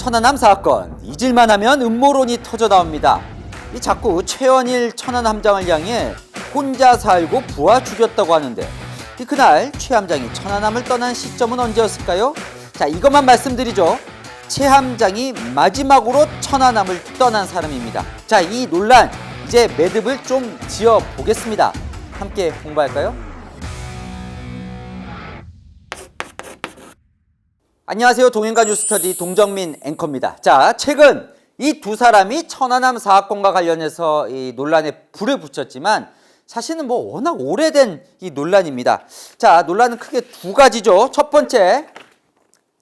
천안함 사건, 잊을만 하면 음모론이 터져 나옵니다. 이 자꾸 최원일 천안함장을 향해 혼자 살고 부하 죽였다고 하는데 그날 최 함장이 천안함을 떠난 시점은 언제였을까요? 자, 이것만 말씀드리죠. 최 함장이 마지막으로 천안함을 떠난 사람입니다. 자, 이 논란 이제 매듭을 좀 지어 보겠습니다. 함께 공부할까요? 안녕하세요. 동행가 뉴스터디 동정민 앵커입니다. 자, 최근 이 두 사람이 천안함 사건과 관련해서 이 논란에 불을 붙였지만 사실은 워낙 오래된 이 논란입니다. 자, 논란은 크게 두 가지죠. 첫 번째,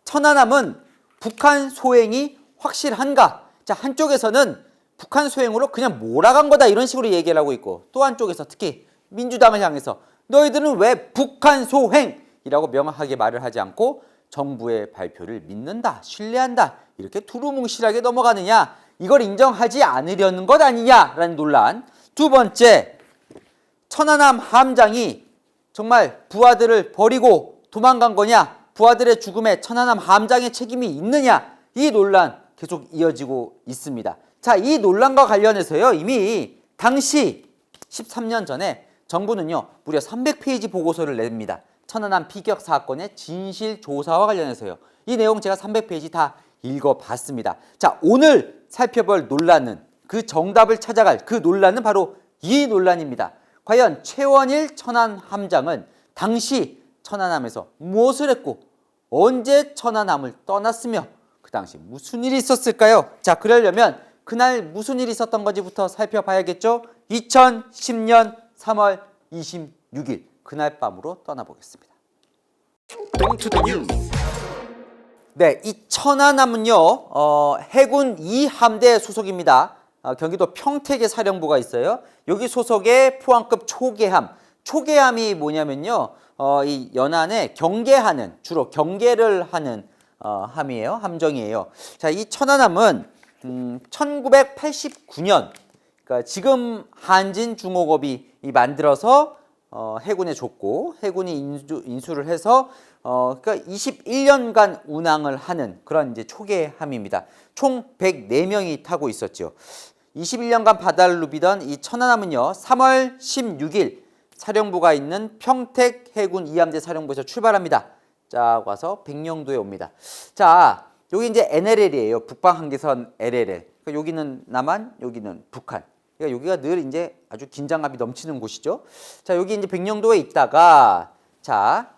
천안함은 북한 소행이 확실한가? 자, 한쪽에서는 북한 소행으로 그냥 몰아간 거다 이런 식으로 얘기를 하고 있고, 또 한쪽에서 특히 민주당을 향해서 너희들은 왜 북한 소행이라고 명확하게 말을 하지 않고 정부의 발표를 믿는다, 신뢰한다 이렇게 두루뭉실하게 넘어가느냐, 이걸 인정하지 않으려는 것 아니냐라는 논란. 두 번째, 천안함 함장이 정말 부하들을 버리고 도망간 거냐, 부하들의 죽음에 천안함 함장의 책임이 있느냐, 이 논란 계속 이어지고 있습니다. 자, 이 논란과 관련해서요, 이미 당시 13년 전에 정부는요 무려 300페이지 보고서를 냅니다. 천안함 피격 사건의 진실 조사와 관련해서요. 이 내용 제가 300페이지 다 읽어봤습니다. 자, 오늘 살펴볼 논란은, 그 정답을 찾아갈 그 논란은 바로 이 논란입니다. 과연 최원일 천안함장은 당시 천안함에서 무엇을 했고 언제 천안함을 떠났으며 그 당시 무슨 일이 있었을까요? 자, 그러려면 그날 무슨 일이 있었던 건지부터 살펴봐야겠죠. 2010년 3월 26일 그날 밤으로 떠나보겠습니다. 네, 이 천안함은요 해군 2함대 소속입니다. 경기도 평택에 사령부가 있어요. 여기 소속의 포항급 초계함. 초계함이 뭐냐면요, 이 연안에 경계하는, 주로 경계를 하는 함이에요. 함정이에요. 자, 이 천안함은 1989년, 그러니까 지금 한진중공업이 만들어서 해군에 줬고, 해군이 인수를 해서 그러니까 21년간 운항을 하는 그런 이제 초계함입니다. 총 104명이 타고 있었죠. 21년간 바다를 누비던 이 천안함은요 3월 16일 사령부가 있는 평택 해군 2함대 사령부에서 출발합니다. 자, 와서 백령도에 옵니다. 자, 여기 이제 NLL이에요. 북방한계선 LLL. 그러니까 여기는 남한, 여기는 북한. 그러니까 여기가 늘 이제 아주 긴장감이 넘치는 곳이죠. 자, 여기 이제 백령도에 있다가, 자,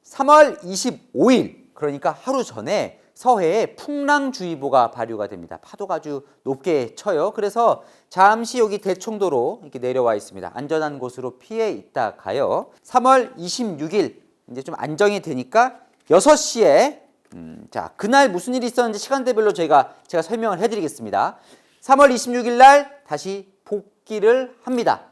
3월 25일, 그러니까 하루 전에 서해에 풍랑주의보가 발효가 됩니다. 파도가 아주 높게 쳐요. 그래서 잠시 여기 대청도로 이렇게 내려와 있습니다. 안전한 곳으로 피해 있다가요. 3월 26일 이제 좀 안정이 되니까 6시에 자, 그날 무슨 일이 있었는지 시간대별로 제가 설명을 해드리겠습니다. 3월 26일 날 다시 복귀를 합니다.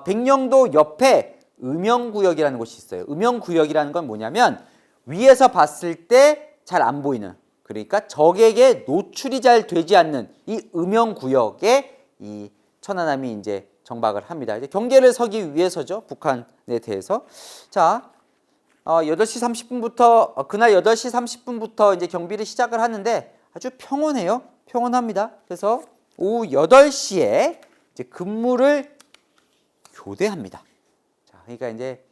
백령도 옆에 음영구역이라는 곳이 있어요. 음영구역이라는 건 뭐냐면 위에서 봤을 때 잘 안 보이는, 그러니까 적에게 노출이 잘 되지 않는 이 음영구역에 이 천안함이 이제 정박을 합니다. 이제 경계를 서기 위해서죠. 북한에 대해서. 자, 8시 30분부터 그날 8시 30분부터 이제 경비를 시작을 하는데 아주 평온해요. 평온합니다. 그래서 오후 8시에 이제 근무를 교대합니다. 자, 그러니까 이제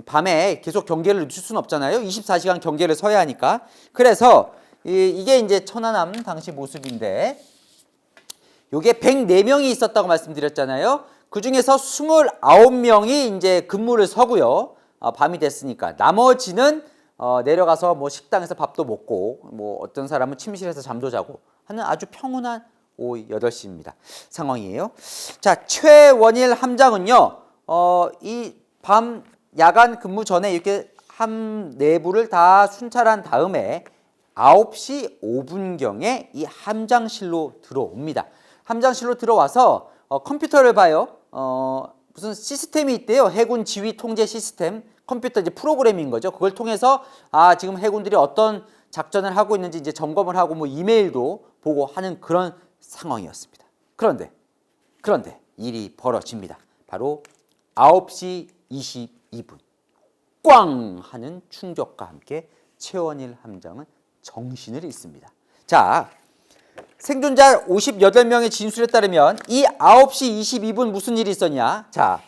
밤에 계속 경계를 늦출 수는 없잖아요. 24시간 경계를 서야 하니까. 그래서 이게 이제 천안함 당시 모습인데, 요게 104명이 있었다고 말씀드렸잖아요. 그 중에서 29명이 이제 근무를 서고요. 밤이 됐으니까. 나머지는 내려가서 뭐 식당에서 밥도 먹고, 뭐 어떤 사람은 침실에서 잠도 자고 하는 아주 평온한 오후 8시입니다. 상황이에요. 자, 최원일 함장은요, 이 밤 야간 근무 전에 이렇게 함 내부를 다 순찰한 다음에 9시 5분경에 이 함장실로 들어옵니다. 함장실로 들어와서 컴퓨터를 봐요. 무슨 시스템이 있대요. 해군 지휘 통제 시스템. 컴퓨터 이제 프로그램인 거죠. 그걸 통해서 지금 해군들이 어떤 작전을 하고 있는지 이제 점검을 하고 뭐 이메일도 보고 하는 그런 상황이었습니다. 그런데 일이 벌어집니다. 바로 9시 22분 꽝 하는 충격과 함께 최원일 함장은 정신을 잃습니다. 자, 생존자 58명의 진술에 따르면 이 9시 22분 무슨 일이 있었냐? 자,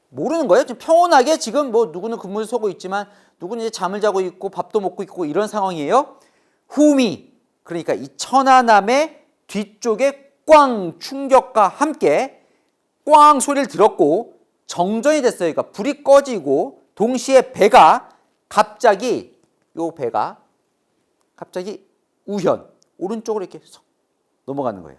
모르는 거예요. 지금 평온하게 지금 뭐 누구는 근무를 서고 있지만 누구는 이제 잠을 자고 있고 밥도 먹고 있고 이런 상황이에요. 후미, 그러니까 이 천안함의 뒤쪽에 꽝 충격과 함께 꽝 소리를 들었고 정전이 됐어요. 그러니까 불이 꺼지고 동시에 배가 갑자기 우현 오른쪽으로 이렇게 쏙 넘어가는 거예요.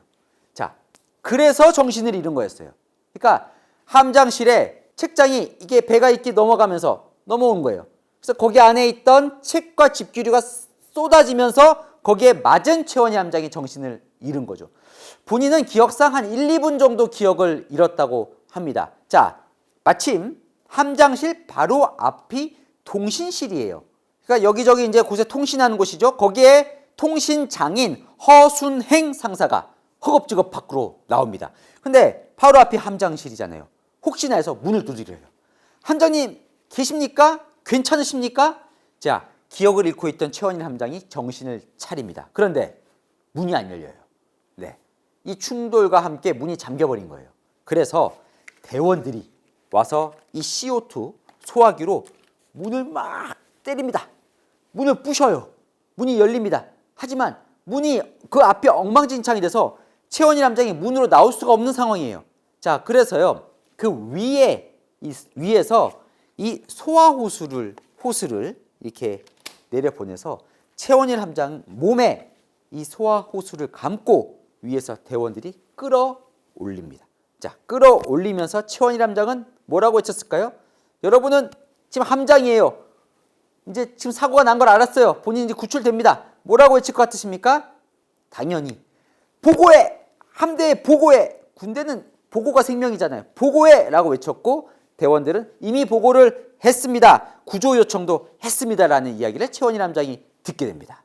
자, 그래서 정신을 잃은 거였어요. 그러니까 함장실에 책장이 이게 배가 이렇게 넘어가면서 넘어온 거예요. 그래서 거기 안에 있던 책과 집기류가 쏟아지면서 거기에 맞은 최원희 함장이 정신을 잃은 거죠. 본인은 기억상 한 1, 2분 정도 기억을 잃었다고 합니다. 자, 마침 함장실 바로 앞이 통신실이에요. 그러니까 여기저기 이제 곳에 통신하는 곳이죠. 거기에 통신장인 허순행 상사가 허겁지겁 밖으로 나옵니다. 근데 바로 앞이 함장실이잖아요. 혹시나 해서 문을 두드려요. 함장님 계십니까? 괜찮으십니까? 자, 기억을 잃고 있던 최원일 함장이 정신을 차립니다. 그런데 문이 안 열려요. 네, 이 충돌과 함께 문이 잠겨버린 거예요. 그래서 대원들이 와서 이 CO2 소화기로 문을 막 때립니다. 문을 부셔요. 문이 열립니다. 하지만 문이 그 앞에 엉망진창이 돼서 최원일 함장이 문으로 나올 수가 없는 상황이에요. 자, 그래서요 그 위에서 이 호스를 이렇게 내려보내서 최원일 함장 몸에 이 호스를 감고 위에서 대원들이 끌어올립니다. 자, 끌어올리면서 최원일 함장은 뭐라고 외쳤을까요? 여러분은 지금 함장이에요. 이제 지금 사고가 난 걸 알았어요. 본인이 이제 구출됩니다. 뭐라고 외칠 것 같으십니까? 당연히 보고해! 함대에 보고해! 군대는 보고가 생명이잖아요. 보고해! 라고 외쳤고 대원들은 이미 보고를 했습니다. 구조 요청도 했습니다. 라는 이야기를 최원일 함장이 듣게 됩니다.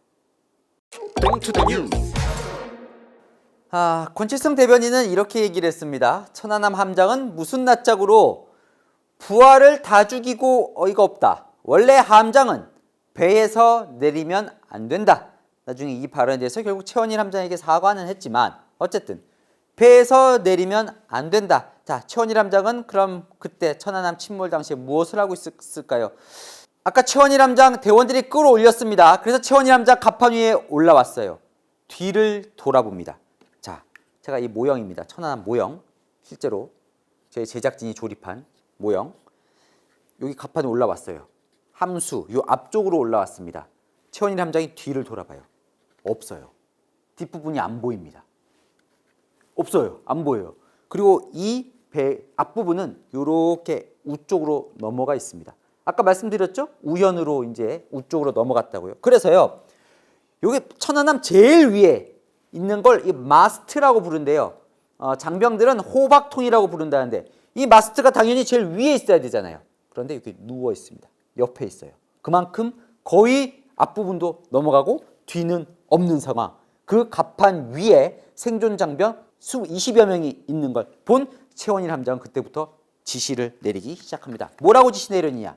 권칠성 대변인은 이렇게 얘기를 했습니다. 천안함 함장은 무슨 낯짝으로 부하를 다 죽이고 어이가 없다. 원래 함장은 배에서 내리면 안 된다. 나중에 이 발언에 대해서 결국 최원일 함장에게 사과는 했지만 어쨌든 배에서 내리면 안 된다. 자, 최원일 함장은 그럼 그때 천안함 침몰 당시에 무엇을 하고 있을까요? 아까 최원일 함장 대원들이 끌어올렸습니다. 그래서 최원일 함장 갑판 위에 올라왔어요. 뒤를 돌아봅니다. 자, 제가 이 모형입니다. 천안함 모형. 실제로 저희 제작진이 조립한 모형. 여기 갑판에 올라왔어요. 함수 요 앞쪽으로 올라왔습니다. 최원일 함장이 뒤를 돌아봐요. 없어요. 뒷부분이 안 보입니다. 없어요. 안 보여요. 그리고 이 배 앞부분은 이렇게 우쪽으로 넘어가 있습니다. 아까 말씀드렸죠? 우연으로 이제 우쪽으로 넘어갔다고요. 그래서요. 여기 천안함 제일 위에 있는 걸 이 마스트라고 부른대요. 장병들은 호박통이라고 부른다는데 이 마스트가 당연히 제일 위에 있어야 되잖아요. 그런데 이렇게 누워 있습니다. 옆에 있어요. 그만큼 거의 앞부분도 넘어가고 뒤는 없는 상황. 그 갑판 위에 생존 장병 20여 명이 있는 걸 본 최원일 함장은 그때부터 지시를 내리기 시작합니다. 뭐라고 지시 내렸느냐?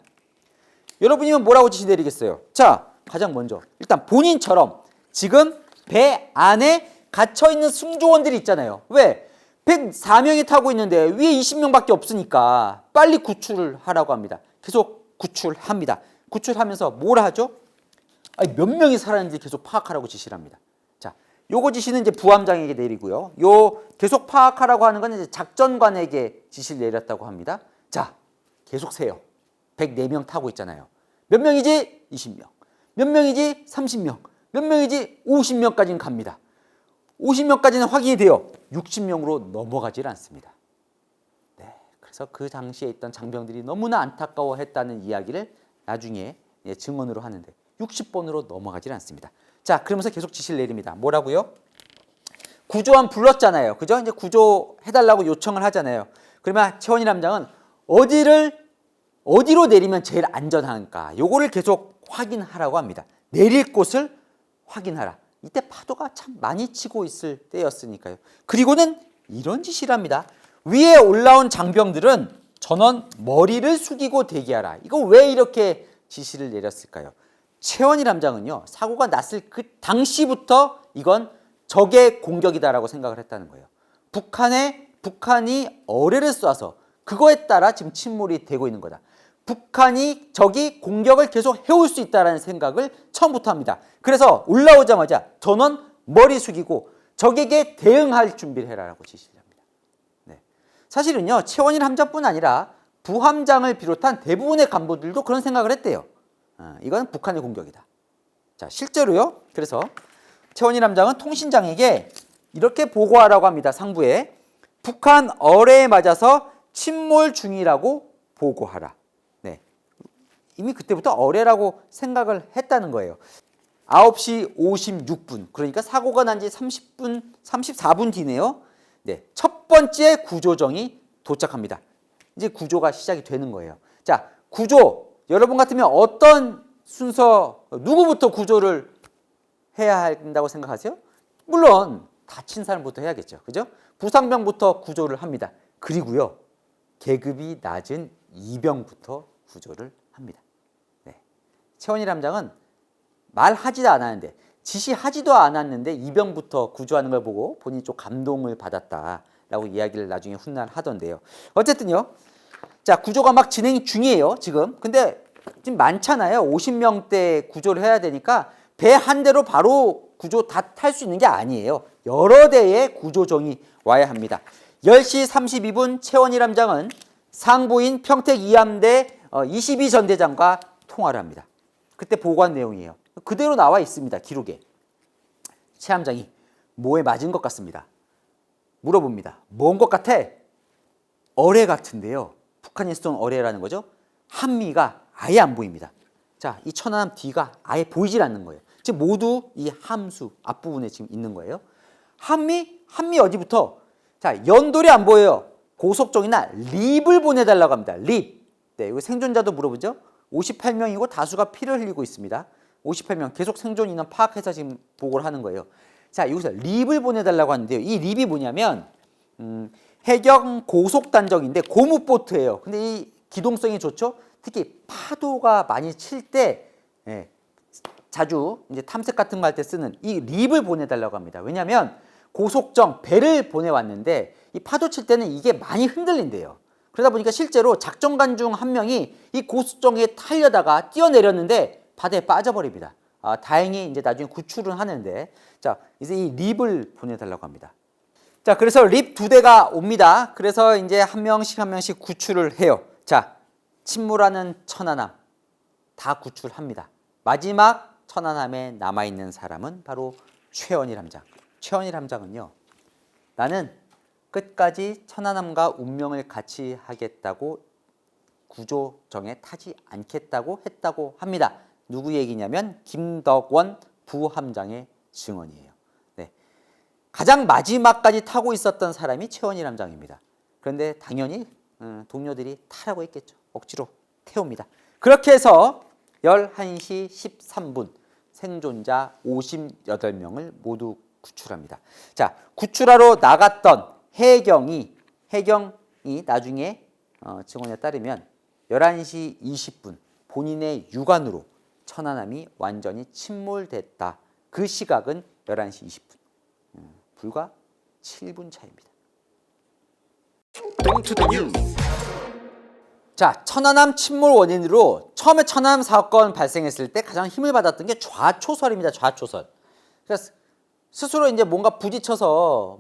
여러분이면 뭐라고 지시 내리겠어요? 자, 가장 먼저 일단 본인처럼 지금 배 안에 갇혀있는 승조원들이 있잖아요. 왜? 104명이 타고 있는데 위에 20명밖에 없으니까 빨리 구출을 하라고 합니다. 계속 구출합니다. 구출하면서 뭘 하죠? 몇 명이 살았는지 계속 파악하라고 지시를 합니다. 자, 요거 지시는 이제 부함장에게 내리고요. 요 계속 파악하라고 하는 건 이제 작전관에게 지시를 내렸다고 합니다. 자, 계속 세요. 104명 타고 있잖아요. 몇 명이지? 20명. 몇 명이지? 30명. 몇 명이지? 50명까지는 갑니다. 50명까지는 확인이 돼요. 60명으로 넘어가질 않습니다. 네, 그래서 그 당시에 있던 장병들이 너무나 안타까워했다는 이야기를 나중에 증언으로 하는데 60번으로 넘어가질 않습니다. 자, 그러면서 계속 지시를 내립니다. 뭐라고요? 구조함 불렀잖아요. 그죠? 이제 구조해달라고 요청을 하잖아요. 그러면 최원일 함장은 어디로 내리면 제일 안전한가? 요거를 계속 확인하라고 합니다. 내릴 곳을 확인하라. 이때 파도가 참 많이 치고 있을 때였으니까요. 그리고는 이런 지시를 합니다. 위에 올라온 장병들은 전원 머리를 숙이고 대기하라. 이거 왜 이렇게 지시를 내렸을까요? 최원일 함장은요, 사고가 났을 그 당시부터 이건 적의 공격이다라고 생각을 했다는 거예요. 북한이 어뢰를 쏴서 그거에 따라 지금 침몰이 되고 있는 거다. 적이 공격을 계속 해올 수 있다는 생각을 처음부터 합니다. 그래서 올라오자마자 전원 머리 숙이고 적에게 대응할 준비를 해라라고 지시를 합니다. 네. 사실은요, 최원일 함장뿐 아니라 부함장을 비롯한 대부분의 간부들도 그런 생각을 했대요. 이건 북한의 공격이다. 자, 실제로요. 그래서 최원일 함장은 통신장에게 이렇게 보고하라고 합니다. 상부에 북한 어뢰에 맞아서 침몰 중이라고 보고하라. 네. 이미 그때부터 어뢰라고 생각을 했다는 거예요. 9시 56분, 그러니까 사고가 난 지 34분 뒤네요. 네, 첫 번째 구조정이 도착합니다. 이제 구조가 시작이 되는 거예요. 자, 구조, 여러분 같으면 어떤 순서, 누구부터 구조를 해야 한다고 생각하세요? 물론 다친 사람부터 해야겠죠. 그죠? 부상병부터 구조를 합니다. 그리고요, 계급이 낮은 이병부터 구조를 합니다. 네. 최원일 함장은 말하지도 않았는데, 지시하지도 않았는데 이병부터 구조하는 걸 보고 본인이 좀 감동을 받았다라고 이야기를 나중에 훗날 하던데요. 어쨌든요. 자, 구조가 막 진행 중이에요, 지금. 근데 지금 많잖아요. 50명대 구조를 해야 되니까 배 한 대로 바로 구조 다 탈 수 있는 게 아니에요. 여러 대의 구조정이 와야 합니다. 10시 32분 최원일 함장은 상부인 평택 2함대 22전대장과 통화를 합니다. 그때 보고한 내용이에요. 그대로 나와 있습니다. 기록에. 최 함장이 뭐에 맞은 것 같습니다. 물어봅니다. 뭔 것 같아? 어뢰 같은데요. 북한이 쏜 어뢰라는 거죠. 한미가 아예 안 보입니다. 자, 이 천안함 뒤가 아예 보이질 않는 거예요. 지금 모두 이 함수 앞부분에 지금 있는 거예요. 한미 어디부터? 자, 연돌이 안 보여요. 고속정이나 립을 보내달라고 합니다. 립. 네, 이거 생존자도 물어보죠. 58명이고 다수가 피를 흘리고 있습니다. 58명 계속 생존 인원 파악해서 지금 보고를 하는 거예요. 자, 여기서 립을 보내달라고 하는데요. 이 립이 뭐냐면 해경 고속단정인데 고무보트예요. 근데 이 기동성이 좋죠. 특히 파도가 많이 칠 때 자주 이제 탐색 같은 거 할 때 쓰는 이 립을 보내달라고 합니다. 왜냐하면 고속정 배를 보내왔는데 이 파도 칠 때는 이게 많이 흔들린대요. 그러다 보니까 실제로 작전관 중 한 명이 이 고속정에 타려다가 뛰어내렸는데 바다에 빠져버립니다. 다행히 이제 나중에 구출은 하는데, 자, 이제 이 립을 보내달라고 합니다. 자, 그래서 립 2대가 옵니다. 그래서 이제 한 명씩 구출을 해요. 자, 침몰하는 천안함 다 구출합니다. 마지막 천안함에 남아있는 사람은 바로 최원일 함장. 최원일 함장은요, 나는 끝까지 천안함과 운명을 같이 하겠다고 구조정에 타지 않겠다고 했다고 합니다. 누구 얘기냐면 김덕원 부함장의 증언이에요. 네. 가장 마지막까지 타고 있었던 사람이 최원일 함장입니다. 그런데 당연히 동료들이 타라고 했겠죠. 억지로 태웁니다. 그렇게 해서 11시 13분 생존자 58명을 모두 구출합니다. 자, 구출하러 나갔던 해경이 나중에 증언에 따르면 11시 20분 본인의 육안으로 천안함이 완전히 침몰됐다. 그 시각은 11시 20분. 불과 7분 차이입니다. 자, 천안함 침몰 원인으로 처음에 천안함 사건 발생했을 때 가장 힘을 받았던 게 좌초설입니다. 좌초설. 그래서 스스로 이제 뭔가에 부딪혀서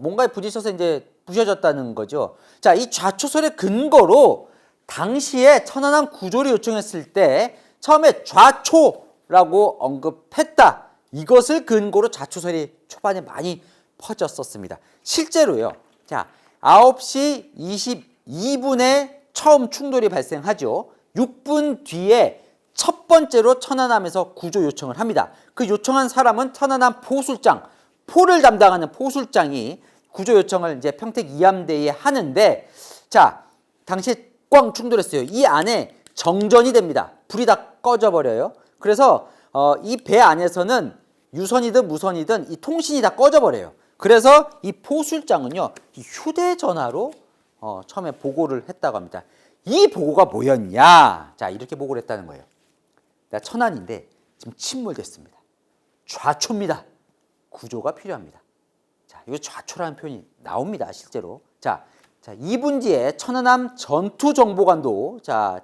이제 부셔졌다는 거죠. 자, 이 좌초설의 근거로 당시에 천안함 구조를 요청했을 때 처음에 좌초라고 언급했다. 이것을 근거로 좌초설이 초반에 많이 퍼졌었습니다. 실제로요. 자, 9시 22분에 처음 충돌이 발생하죠. 6분 뒤에 첫 번째로 천안함에서 구조 요청을 합니다. 그 요청한 사람은 천안함 포술장, 포를 담당하는 포술장이 구조 요청을 이제 평택 2함대에 하는데, 자, 당시에 꽝 충돌했어요. 이 안에 정전이 됩니다. 불이 다 꺼져버려요. 그래서 이 배 안에서는 유선이든 무선이든 이 통신이 다 꺼져버려요. 그래서 이 포술장은요, 이 휴대전화로 처음에 보고를 했다고 합니다. 이 보고가 뭐였냐? 자, 이렇게 보고를 했다는 거예요. 나 천안인데 지금 침몰됐습니다. 좌초입니다. 구조가 필요합니다. 자, 이거 좌초라는 표현이 나옵니다, 실제로. 자, 2분 뒤에 천안함 전투정보관도 자,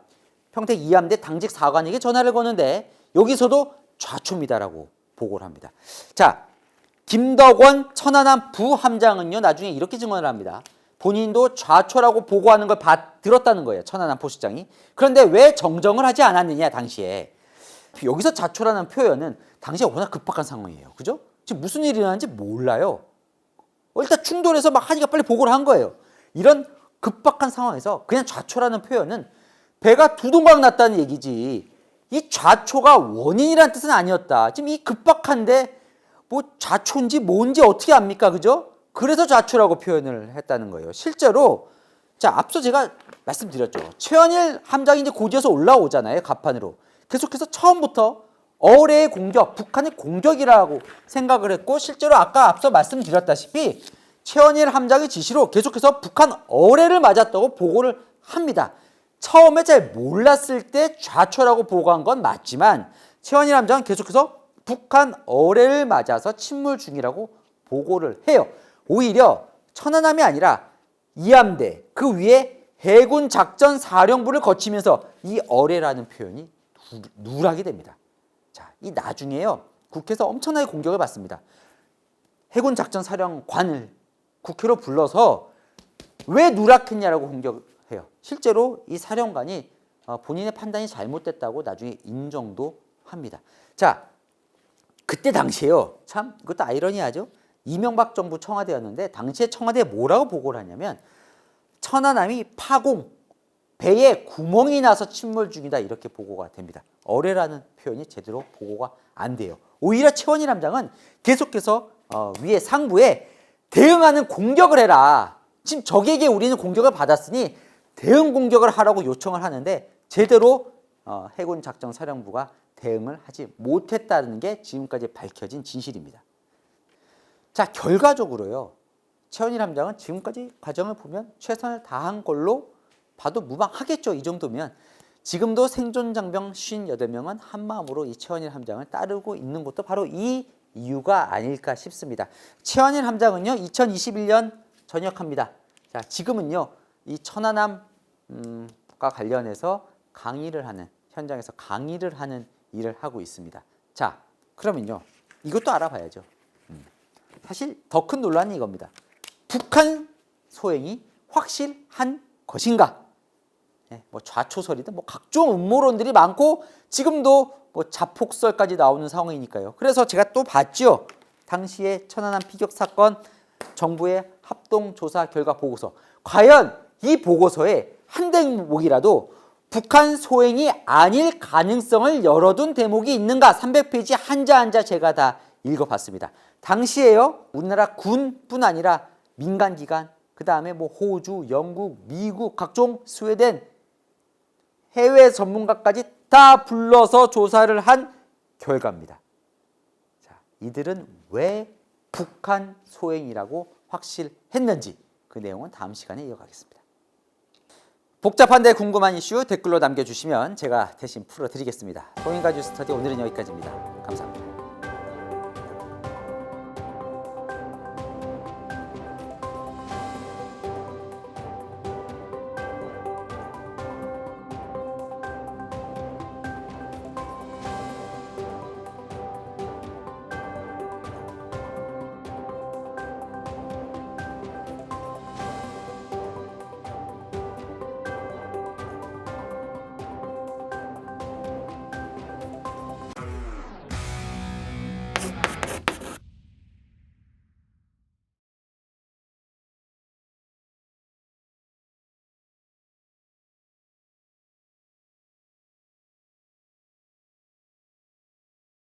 평택 이함대 당직 사관에게 전화를 거는데 여기서도 좌초입니다라고 보고를 합니다. 자, 김덕원 천안함 부함장은요 나중에 이렇게 증언을 합니다. 본인도 좌초라고 보고하는 걸 들었다는 거예요. 천안함 포수장이. 그런데 왜 정정을 하지 않았느냐 당시에. 여기서 좌초라는 표현은 당시에 워낙 급박한 상황이에요. 그죠? 지금 무슨 일이 일어나는지 몰라요. 일단 충돌해서 막 하니까 빨리 보고를 한 거예요. 이런 급박한 상황에서 그냥 좌초라는 표현은 배가 두 동강 났다는 얘기지 이 좌초가 원인이라는 뜻은 아니었다. 지금 이 급박한데 뭐 좌초인지 뭔지 어떻게 압니까? 그죠? 그래서 좌초라고 표현을 했다는 거예요. 실제로 자 앞서 제가 말씀드렸죠. 최원일 함장이 이제 고지에서 올라오잖아요. 갑판으로. 계속해서 처음부터 어뢰의 공격, 북한의 공격이라고 생각을 했고 실제로 아까 앞서 말씀드렸다시피 최원일 함장의 지시로 계속해서 북한 어뢰를 맞았다고 보고를 합니다. 처음에 잘 몰랐을 때 좌초라고 보고한 건 맞지만 최원일 함장은 계속해서 북한 어뢰를 맞아서 침몰 중이라고 보고를 해요. 오히려 천안함이 아니라 이함대 그 위에 해군 작전 사령부를 거치면서 이 어뢰라는 표현이 누락이 됩니다. 자, 이 나중에요. 국회에서 엄청나게 공격을 받습니다. 해군 작전 사령관을 국회로 불러서 왜 누락했냐라고 공격해요. 실제로 이 사령관이 본인의 판단이 잘못됐다고 나중에 인정도 합니다. 자, 그때 당시에요. 참 이것도 아이러니하죠. 이명박 정부 청와대였는데 당시에 청와대에 뭐라고 보고를 하냐면 천안함이 파공, 배에 구멍이 나서 침몰 중이다 이렇게 보고가 됩니다. 어뢰라는 표현이 제대로 보고가 안 돼요. 오히려 최원일 함장은 계속해서 위에 상부에 대응하는 공격을 해라. 지금 적에게 우리는 공격을 받았으니 대응 공격을 하라고 요청을 하는데 제대로 해군 작전 사령부가 대응을 하지 못했다는 게 지금까지 밝혀진 진실입니다. 자, 결과적으로요. 최원일 함장은 지금까지 과정을 보면 최선을 다한 걸로 봐도 무방하겠죠. 이 정도면. 지금도 생존 장병 58명은 한마음으로 이 최원일 함장을 따르고 있는 것도 바로 이 이유가 아닐까 싶습니다. 최원일 함장은요. 2021년 전역합니다. 자, 지금은요. 이 천안함과 관련해서 강의를 하는 현장에서 강의를 하는 일을 하고 있습니다. 자, 그러면요. 이것도 알아봐야죠. 사실 더 큰 논란이 이겁니다. 북한 소행이 확실한 것인가? 네, 뭐 좌초설이든 뭐 각종 음모론들이 많고 지금도 뭐 자폭설까지 나오는 상황이니까요. 그래서 제가 또 봤죠. 당시에 천안함 피격 사건 정부의 합동조사 결과 보고서. 과연 이 보고서에 한 대목이라도 북한 소행이 아닐 가능성을 열어둔 대목이 있는가? 300페이지 한자 한자 제가 다 읽어봤습니다. 당시에요. 우리나라 군뿐 아니라 민간기관, 그 다음에 뭐 호주, 영국, 미국, 각종 스웨덴, 해외 전문가까지 다 불러서 조사를 한 결과입니다. 자, 이들은 왜 북한 소행이라고 확실했는지 그 내용은 다음 시간에 이어가겠습니다. 복잡한데 궁금한 이슈 댓글로 남겨주시면 제가 대신 풀어드리겠습니다. 동인가 뉴스터디 오늘은 여기까지입니다. 감사합니다.